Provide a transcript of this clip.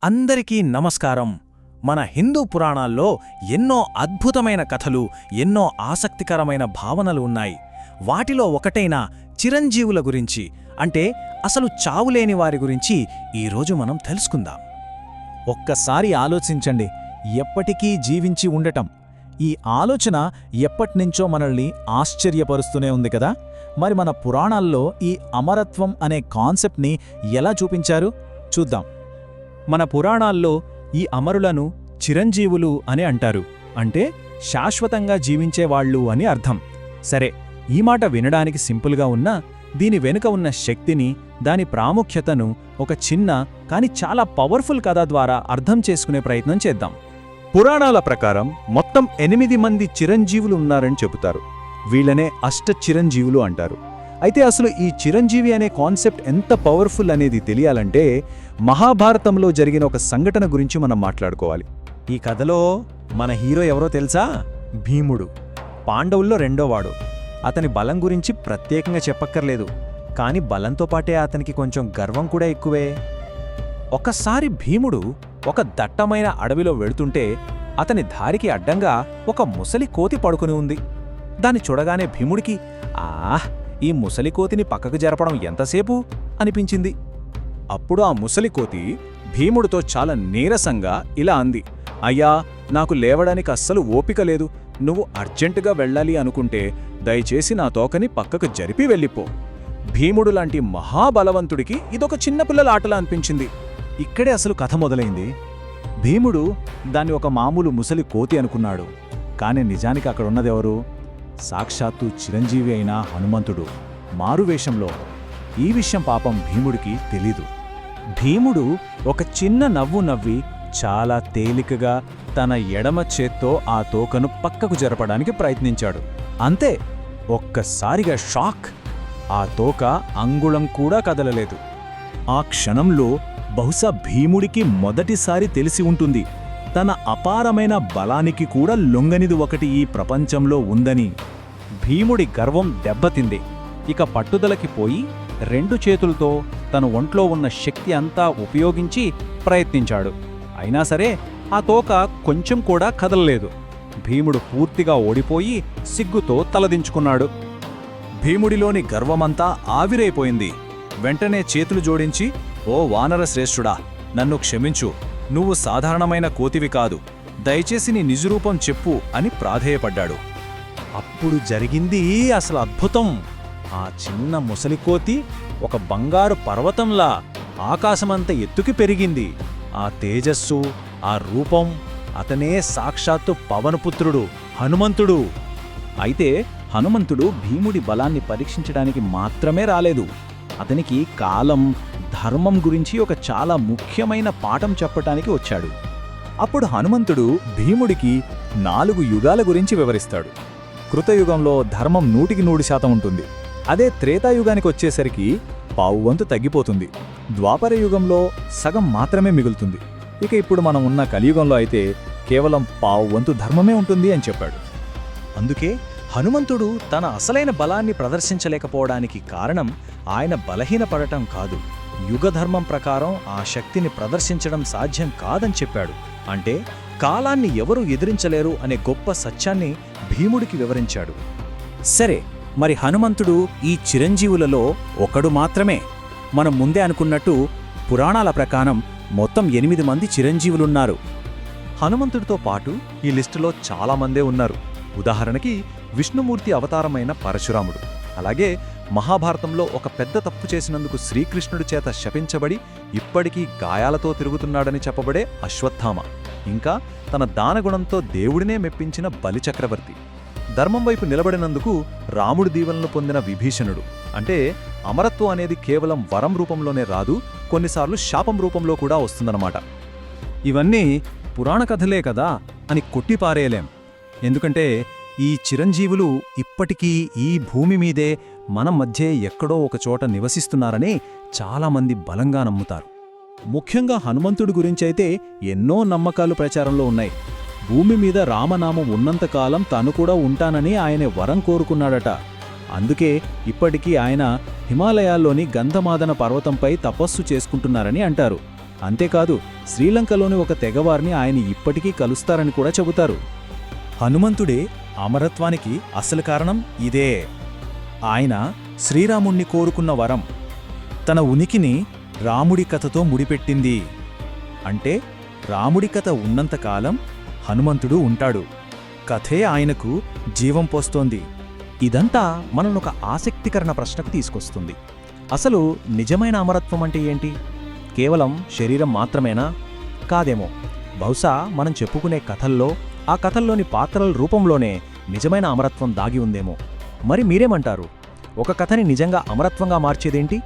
అందరికీ నమస్కారం. మన హిందూ పురాణాల్లో ఎన్నో అద్భుతమైన కథలు, ఎన్నో ఆసక్తికరమైన భావనలు ఉన్నాయి. వాటిలో ఒకటైన చిరంజీవుల గురించి, అంటే అసలు చావులేని వారి గురించి ఈరోజు మనం తెలుసుకుందాం. ఒక్కసారి ఆలోచించండి, ఎప్పటికీ జీవించి ఉండటం. ఈ ఆలోచన ఎప్పటినుంచో మనల్ని ఆశ్చర్యపరుస్తూనే ఉంది కదా. మరి మన పురాణాల్లో ఈ అమరత్వం అనే కాన్సెప్ట్ని ఎలా చూపించారు చూద్దాం. మన పురాణాల్లో ఈ అమరులను చిరంజీవులు అని అంటారు. అంటే శాశ్వతంగా జీవించేవాళ్ళు అని అర్థం. సరే, ఈ మాట వినడానికి సింపుల్గా ఉన్నా దీని వెనుక ఉన్న శక్తిని, దాని ప్రాముఖ్యతను ఒక చిన్న కాని చాలా పవర్ఫుల్ కథ ద్వారా అర్థం చేసుకునే ప్రయత్నం చేద్దాం. పురాణాల ప్రకారం మొత్తం 8 మంది చిరంజీవులు ఉన్నారని చెబుతారు. వీళ్ళనే అష్ట చిరంజీవులు అంటారు. అయితే అసలు ఈ చిరంజీవి అనే కాన్సెప్ట్ ఎంత పవర్ఫుల్ అనేది తెలియాలంటే మహాభారతంలో జరిగిన ఒక సంఘటన గురించి మనం మాట్లాడుకోవాలి. ఈ కథలో మన హీరో ఎవరో తెలుసా? భీముడు, పాండవుల్లో రెండోవాడు. అతని బలం గురించి ప్రత్యేకంగా చెప్పక్కర్లేదు, కాని బలంతో పాటే అతనికి కొంచెం గర్వం కూడా ఎక్కువే. ఒకసారి భీముడు ఒక దట్టమైన అడవిలో వెళుతుంటే అతని దారికి అడ్డంగా ఒక ముసలి కోతి పడుకుని ఉంది. దాన్ని చూడగానే భీముడికి ఈ ముసలి కోతిని పక్కకు జరపడం ఎంతసేపు అనిపించింది. అప్పుడు ఆ ముసలి కోతి భీముడితో చాలా నీరసంగా ఇలా అంది, అయ్యా, నాకు లేవడానికి అస్సలు ఓపిక లేదు. నువ్వు అర్జెంటుగా వెళ్ళాలి అనుకుంటే దయచేసి నా తోకని పక్కకు జరిపి వెళ్ళిపో. భీముడు లాంటి మహాబలవంతుడికి ఇదొక చిన్నపిల్లల ఆటలా అనిపించింది. ఇక్కడే అసలు కథ మొదలైంది. భీముడు దాన్ని ఒక మామూలు ముసలి కోతి అనుకున్నాడు. కాని నిజానికి అక్కడున్నదెవరు? సాక్షాత్తు చిరంజీవి అయిన హనుమంతుడు మారువేషంలో. ఈ విషయం పాపం భీముడికి తెలీదు. భీముడు ఒక చిన్న నవ్వు నవ్వి చాలా తేలికగా తన ఎడమ చేత్తో ఆ తోకను పక్కకు జరపడానికి ప్రయత్నించాడు. అంతే, ఒక్కసారిగా షాక్! ఆ తోక అంగుళం కూడా కదలలేదు. ఆ క్షణంలో బహుశా భీముడికి మొదటిసారి తెలిసి ఉంటుంది, తన అపారమైన బలానికి కూడా లొంగనిది ఒకటి ఈ ప్రపంచంలో ఉందని. భీముడి గర్వం దెబ్బతింది. ఇక పట్టుదలకి పోయి 2 చేతులతో తన ఒంట్లో ఉన్న శక్తి అంతా ఉపయోగించి ప్రయత్నించాడు. అయినా సరే ఆ తోక కొంచెం కూడా కదలలేదు. భీముడు పూర్తిగా ఓడిపోయి సిగ్గుతో తలదించుకున్నాడు. భీముడిలోని గర్వమంతా ఆవిరైపోయింది. వెంటనే చేతులు జోడించి, ఓ వానర శ్రేష్ఠుడా, నన్ను క్షమించు. నువ్వు సాధారణమైన కోతివి కాదు. దయచేసి నీ నిజరూపం చెప్పు అని ప్రాధేయపడ్డాడు. అప్పుడు జరిగింది అసలు అద్భుతం. ఆ చిన్న ముసలికోతి ఒక బంగారు పర్వతంలా ఆకాశమంత ఎత్తుకి పెరిగింది. ఆ తేజస్సు, ఆ రూపం, అతనే సాక్షాత్తు పవనపుత్రుడు హనుమంతుడు. అయితే హనుమంతుడు భీముడి బలాన్ని పరీక్షించడానికి మాత్రమే రాలేదు. అతనికి కాలం, ధర్మం గురించి ఒక చాలా ముఖ్యమైన పాఠం చెప్పటానికి వచ్చాడు. అప్పుడు హనుమంతుడు భీముడికి 4 యుగాల గురించి వివరిస్తాడు. కృతయుగంలో ధర్మం 100% ఉంటుంది. అదే త్రేతాయుగానికి వచ్చేసరికి పావువంతు తగ్గిపోతుంది. ద్వాపర యుగంలో సగం మాత్రమే మిగులుతుంది. ఇక ఇప్పుడు మనం ఉన్న కలియుగంలో అయితే కేవలం పావువంతు ధర్మమే ఉంటుంది అని చెప్పాడు. అందుకే హనుమంతుడు తన అసలైన బలాన్ని ప్రదర్శించలేకపోవడానికి కారణం ఆయన బలహీనపడటం కాదు, యుగధర్మం ప్రకారం ఆ శక్తిని ప్రదర్శించడం సాధ్యం కాదని చెప్పాడు. అంటే కాలాన్ని ఎవరూ ఎదిరించలేరు అనే గొప్ప సత్యాన్ని భీముడికి వివరించాడు. సరే, మరి హనుమంతుడు ఈ చిరంజీవులలో ఒకడు మాత్రమే? మనం ముందే అనుకున్నట్టు పురాణాల ప్రకారం మొత్తం 8 మంది చిరంజీవులున్నారు. హనుమంతుడితో పాటు ఈ లిస్టులో చాలామందే ఉన్నారు. ఉదాహరణకి విష్ణుమూర్తి అవతారమైన పరశురాముడు, అలాగే మహాభారతంలో ఒక పెద్ద తప్పు చేసినందుకు శ్రీకృష్ణుడి చేత శపించబడి ఇప్పటికీ గాయాలతో తిరుగుతున్నాడని చెప్పబడే అశ్వత్థామ, ఇంకా తన దానగుణంతో దేవుడినే మెప్పించిన బలిచక్రవర్తి, ధర్మం వైపు నిలబడినందుకు రాముడి దీవెనలు పొందిన విభీషణుడు. అంటే అమరత్వం అనేది కేవలం వరం రూపంలోనే రాదు, కొన్నిసార్లు శాపం రూపంలో కూడా వస్తుందన్నమాట. ఇవన్నీ పురాణ కథలే కదా అని కొట్టిపారేయలేం. ఎందుకంటే ఈ చిరంజీవులు ఇప్పటికీ ఈ భూమి మీదే మన మధ్య ఎక్కడో ఒకచోట నివసిస్తున్నారని చాలామంది బలంగా నమ్ముతారు. ముఖ్యంగా హనుమంతుడి గురించైతే ఎన్నో నమ్మకాలు ప్రచారంలో ఉన్నాయి. భూమి మీద రామనామం ఉన్నంతకాలం తాను కూడా ఉంటానని ఆయన వరం కోరుకున్నాడట. అందుకే ఇప్పటికీ ఆయన హిమాలయాల్లోని గంధమాదన పర్వతంపై తపస్సు చేసుకుంటున్నారని అంటారు. అంతేకాదు శ్రీలంకలోని ఒక తెగవారిని ఆయన ఇప్పటికీ కలుస్తారని కూడా చెబుతారు. హనుమంతుడే అమరత్వానికి అసలు కారణం ఇదే. ఆయన శ్రీరాముణ్ణి కోరుకున్న వరం తన ఉనికిని రాముడి కథతో ముడిపెట్టింది. అంటే రాముడి కథ ఉన్నంతకాలం హనుమంతుడు ఉంటాడు. కథే ఆయనకు జీవం పోస్తోంది. ఇదంతా మనల్నొక ఆసక్తికరణ ప్రశ్నకు తీసుకొస్తుంది. అసలు నిజమైన అమరత్వం అంటే ఏంటి? కేవలం శరీరం మాత్రమేనా? కాదేమో. బహుశా మనం చెప్పుకునే కథల్లో, ఆ కథల్లోని పాత్రల రూపంలోనే నిజమైన అమరత్వం దాగి ఉందేమో. మరి మీరేమంటారు? ఒక కథని నిజంగా అమరత్వంగా మార్చేదేంటి?